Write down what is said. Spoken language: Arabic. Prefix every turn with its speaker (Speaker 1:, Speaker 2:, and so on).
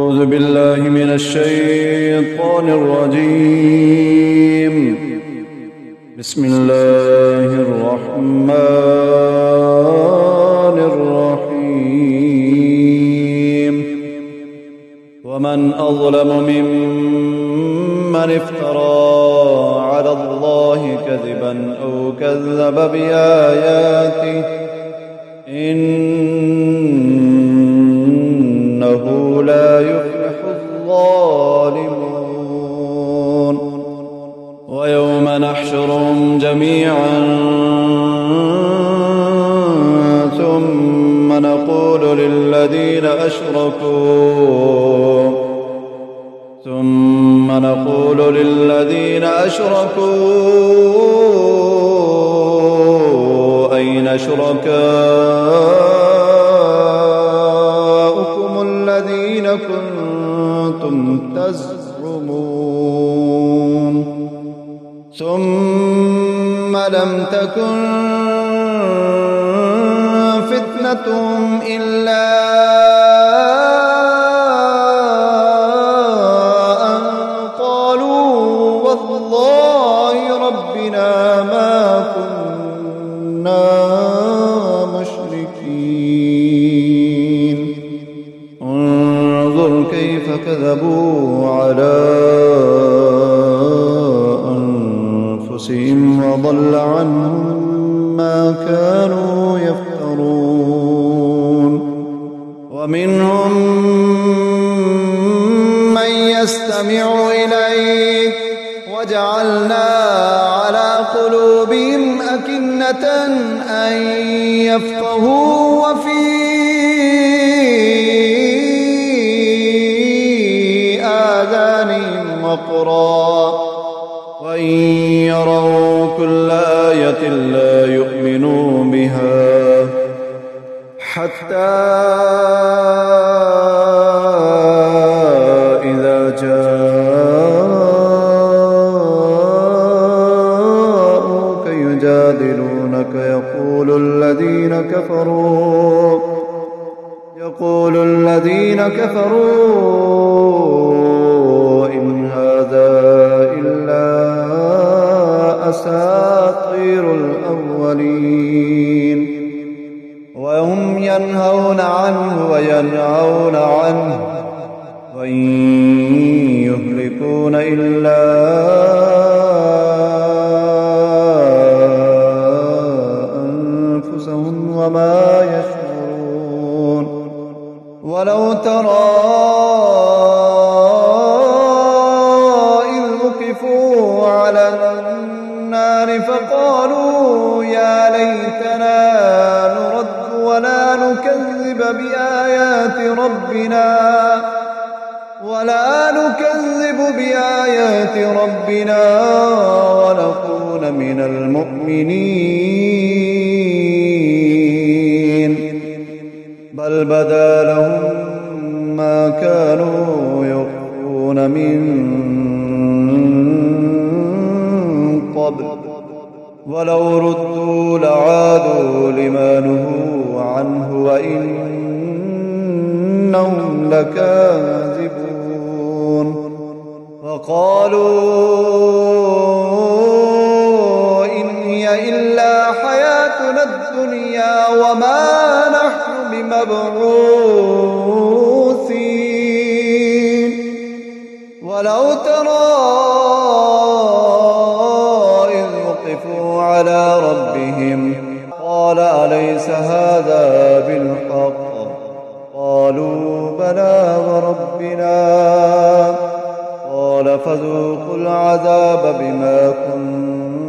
Speaker 1: أعوذ بالله من الشيطان الرجيم. بسم الله الرحمن الرحيم. ومن أظلم ممن افترى على الله كذبا أو كذب بآياته إنه لا يفلح الظالمون. ويوم نحشرهم جميعا ثم نقول للذين أشركوا أين شركاؤكم الذين كنتم تزعمون ثم لم تكن فتنتهم إلا أن قالوا والله ربنا ما كنا مشركين. انظر كيف كذبوا على أنفسهم وضل عنهم ما كانوا يفترون. ومنهم من يستمع إليك وجعلنا على قلوبهم أكنة أن يفقهوا وفي آذانهم وقرا وإن يروا كل آية لا يؤمنوا بها حتى إذا جاءوك يجادلونك يقول الذين كفروا إن هذا إلا أساطير الأولين. وهم ينهون عنه وينهون عنه وإن يهلكون إلا أنفسهم وما يشعرون. ولو ترى إذ وقفوا على النار فقالوا يا ليتنا نرد ولا نكذب بآيات ربنا ونكون من المؤمنين. بل بدا لهم ما كانوا يخفون من قبل ولو ردوا لعادوا لما نهوا عنه وإنهم لكاذبون. وقالوا إن هي إلا حياتنا الدنيا وما نحن بمبعوثين. ولو ترى إذ وقفوا على ربهم قال أليس هذا بالحق قالوا بلى وربنا قال فذوقوا العذاب بما كنتم